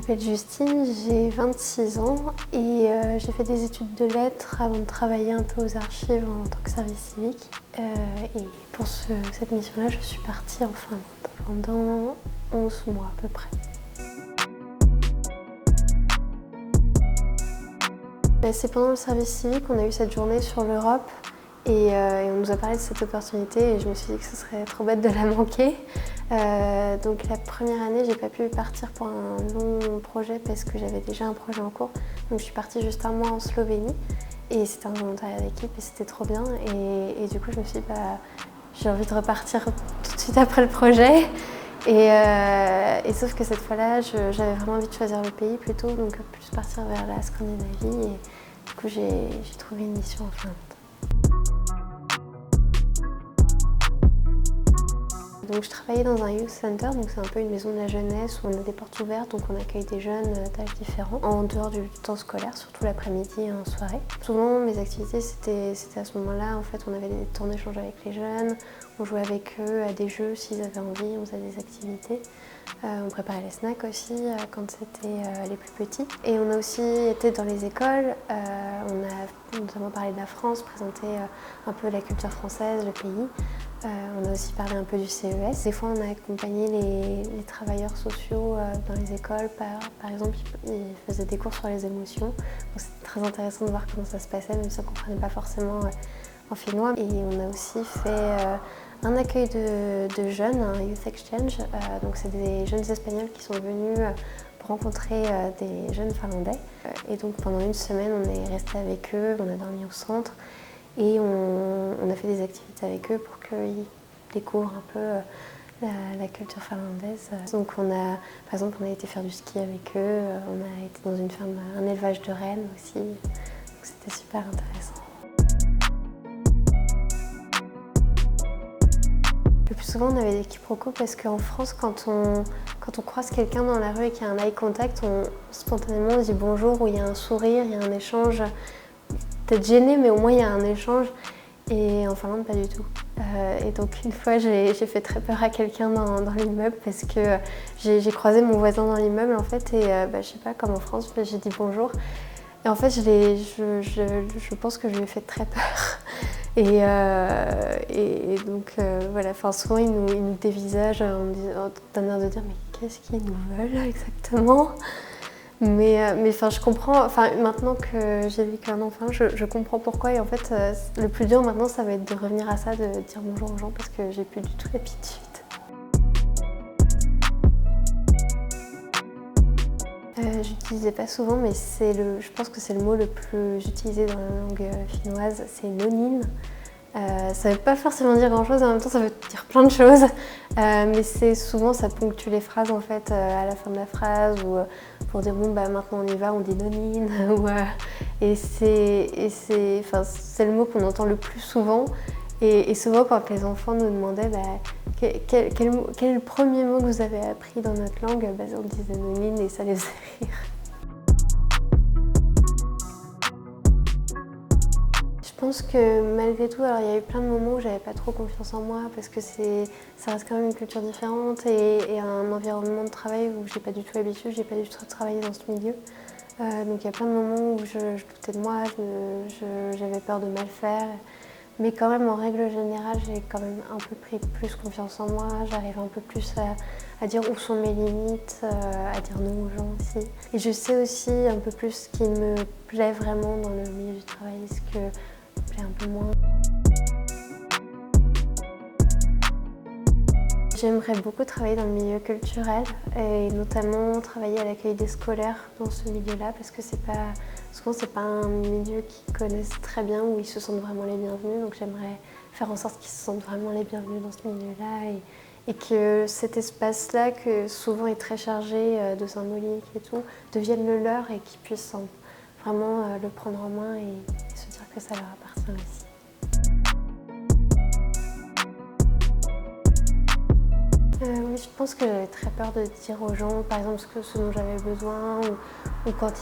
m'appelle Justine, j'ai 26 ans et j'ai fait des études de lettres avant de travailler un peu aux archives en tant que service civique. Et pour cette mission-là, je suis partie en Finlande pendant 11 mois à peu près. C'est pendant le service civique qu'on a eu cette journée sur l'Europe et on nous a parlé de cette opportunité et je me suis dit que ce serait trop bête de la manquer. Donc la première année, j'ai pas pu partir pour un long projet parce que j'avais déjà un projet en cours. Donc je suis partie juste un mois en Slovénie et c'était un volontariat d'équipe et c'était trop bien. Et du coup, je me suis dit, j'ai envie de repartir tout de suite après le projet. Et sauf que cette fois-là, j'avais vraiment envie de choisir le pays plutôt, donc plus partir vers la Scandinavie. Et du coup, j'ai trouvé une mission en Finlande. Donc je travaillais dans un youth center, donc c'est un peu une maison de la jeunesse où on a des portes ouvertes, donc on accueille des jeunes d'âges différents en dehors du temps scolaire, surtout l'après-midi et en soirée. Souvent mes activités c'était à ce moment-là, en fait on avait des temps d'échange avec les jeunes, on jouait avec eux à des jeux s'ils avaient envie, on faisait des activités. On préparait les snacks aussi quand c'était les plus petits. Et on a aussi été dans les écoles, on a notamment parlé de la France, présenté un peu la culture française, le pays. On a aussi parlé un peu du CES. Des fois, on a accompagné les travailleurs sociaux dans les écoles. Par exemple, ils faisaient des cours sur les émotions. C'était très intéressant de voir comment ça se passait, même si on ne comprenait pas forcément en finnois. Et on a aussi fait un accueil de jeunes, un youth exchange. Donc, c'est des jeunes espagnols qui sont venus pour rencontrer des jeunes finlandais. Et donc, pendant une semaine, on est resté avec eux, on a dormi au centre. Et on a fait des activités avec eux pour qu'ils découvrent un peu la culture finlandaise. Donc par exemple, on a été faire du ski avec eux, on a été dans une ferme, un élevage de rennes aussi. Donc c'était super intéressant. Le plus souvent, on avait des quiproquos parce qu'en France, quand on croise quelqu'un dans la rue et qu'il y a un eye contact, spontanément on dit bonjour ou il y a un sourire, il y a un échange. Peut-être gêné, mais au moins il y a un échange. Et en Finlande, pas du tout. Et donc une fois, j'ai fait très peur à quelqu'un dans l'immeuble parce que j'ai croisé mon voisin dans l'immeuble en fait et je sais pas, comme en France, j'ai dit bonjour. Et en fait, je pense que je lui ai fait très peur. Et donc voilà, souvent ils nous dévisagent d'un air de dire mais qu'est-ce qu'ils nous veulent exactement ? Mais je comprends, maintenant que j'ai vécu un enfant, je comprends pourquoi. Et en fait, le plus dur maintenant, ça va être de revenir à ça, de dire bonjour aux gens parce que j'ai plus du tout l'habitude. J'utilisais pas souvent, mais je pense que c'est le mot le plus utilisé dans la langue finnoise, c'est nonin. Ça ne veut pas forcément dire grand-chose, en même temps ça veut dire plein de choses, mais souvent ça ponctue les phrases en fait à la fin de la phrase ou pour dire bon maintenant on y va, on dit nonine et c'est le mot qu'on entend le plus souvent et souvent quand les enfants nous demandaient quel est le premier mot que vous avez appris dans notre langue, on disait nonine et ça les faisait rire. Je pense que malgré tout, alors il y a eu plein de moments où j'avais pas trop confiance en moi parce que ça reste quand même une culture différente et un environnement de travail où j'ai pas du tout l'habitude, j'ai pas du tout travaillé dans ce milieu. Donc il y a plein de moments où je doutais de moi, j'avais peur de mal faire. Mais quand même, en règle générale, j'ai quand même un peu pris plus confiance en moi. J'arrive un peu plus à dire où sont mes limites, à dire non aux gens aussi. Et je sais aussi un peu plus ce qui me plaît vraiment dans le milieu du travail, ce que me plaît un peu moins. J'aimerais beaucoup travailler dans le milieu culturel et notamment travailler à l'accueil des scolaires dans ce milieu-là parce que souvent c'est pas un milieu qu'ils connaissent très bien où ils se sentent vraiment les bienvenus. Donc j'aimerais faire en sorte qu'ils se sentent vraiment les bienvenus dans ce milieu-là et que cet espace-là, que souvent est très chargé de symbolique et tout, devienne le leur et qu'ils puissent vraiment le prendre en main et se dire que ça leur appartient aussi. Oui, je pense que j'avais très peur de dire aux gens, par exemple, ce dont j'avais besoin ou quand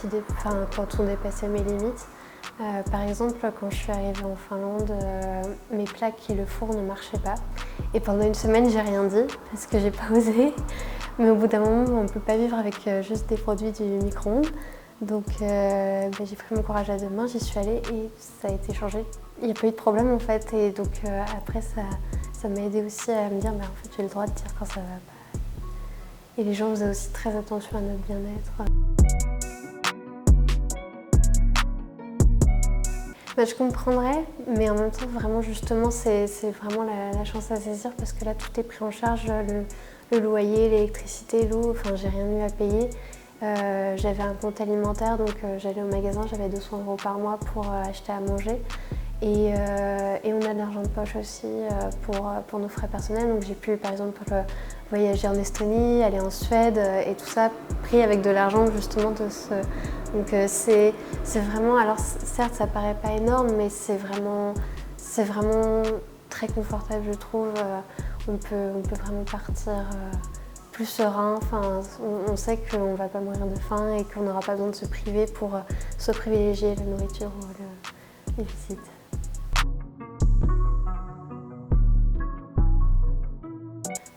on dépassait mes limites. Par exemple, quand je suis arrivée en Finlande, mes plaques et le four ne marchaient pas. Et pendant une semaine, j'ai rien dit parce que j'ai pas osé. Mais au bout d'un moment, on ne peut pas vivre avec juste des produits du micro-ondes. Donc j'ai pris mon courage à deux mains, j'y suis allée et ça a été changé. Il n'y a pas eu de problème en fait. Et donc après, ça m'a aidé aussi à me dire, en fait, j'ai le droit de dire quand ça va pas. Et les gens faisaient aussi très attention à notre bien-être. Je comprendrais, mais en même temps, vraiment, justement, c'est vraiment la chance à saisir parce que là, tout est pris en charge, le loyer, l'électricité, l'eau, enfin, j'ai rien eu à payer. J'avais un compte alimentaire, donc j'allais au magasin, j'avais 200 € par mois pour acheter à manger. Et on a de l'argent de poche aussi pour nos frais personnels. Donc j'ai pu par exemple voyager en Estonie, aller en Suède et tout ça pris avec de l'argent justement de ce... Donc c'est vraiment... Alors certes ça paraît pas énorme mais c'est vraiment très confortable je trouve. On peut vraiment partir plus serein. Enfin, on sait qu'on ne va pas mourir de faim et qu'on n'aura pas besoin de se priver pour se privilégier la nourriture ou les visites.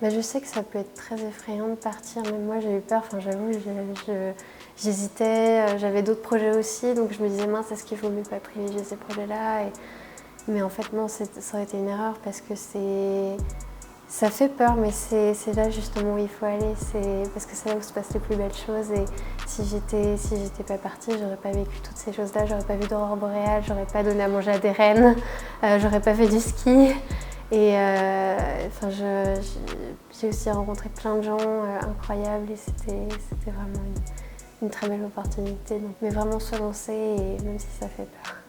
Je sais que ça peut être très effrayant de partir, même moi j'ai eu peur, enfin, j'avoue, j'hésitais, j'avais d'autres projets aussi, donc je me disais mince, est-ce qu'il vaut mieux pas privilégier ces projets-là Mais en fait non, ça aurait été une erreur parce que ça fait peur, mais c'est là justement où il faut aller, parce que c'est là où se passent les plus belles choses et si j'étais pas partie, j'aurais pas vécu toutes ces choses-là, j'aurais pas vu d'aurore boréale, j'aurais pas donné à manger à des rennes, j'aurais pas fait du ski. Et j'ai aussi rencontré plein de gens incroyables et c'était vraiment une très belle opportunité. Donc, mais vraiment se lancer, et même si ça fait peur.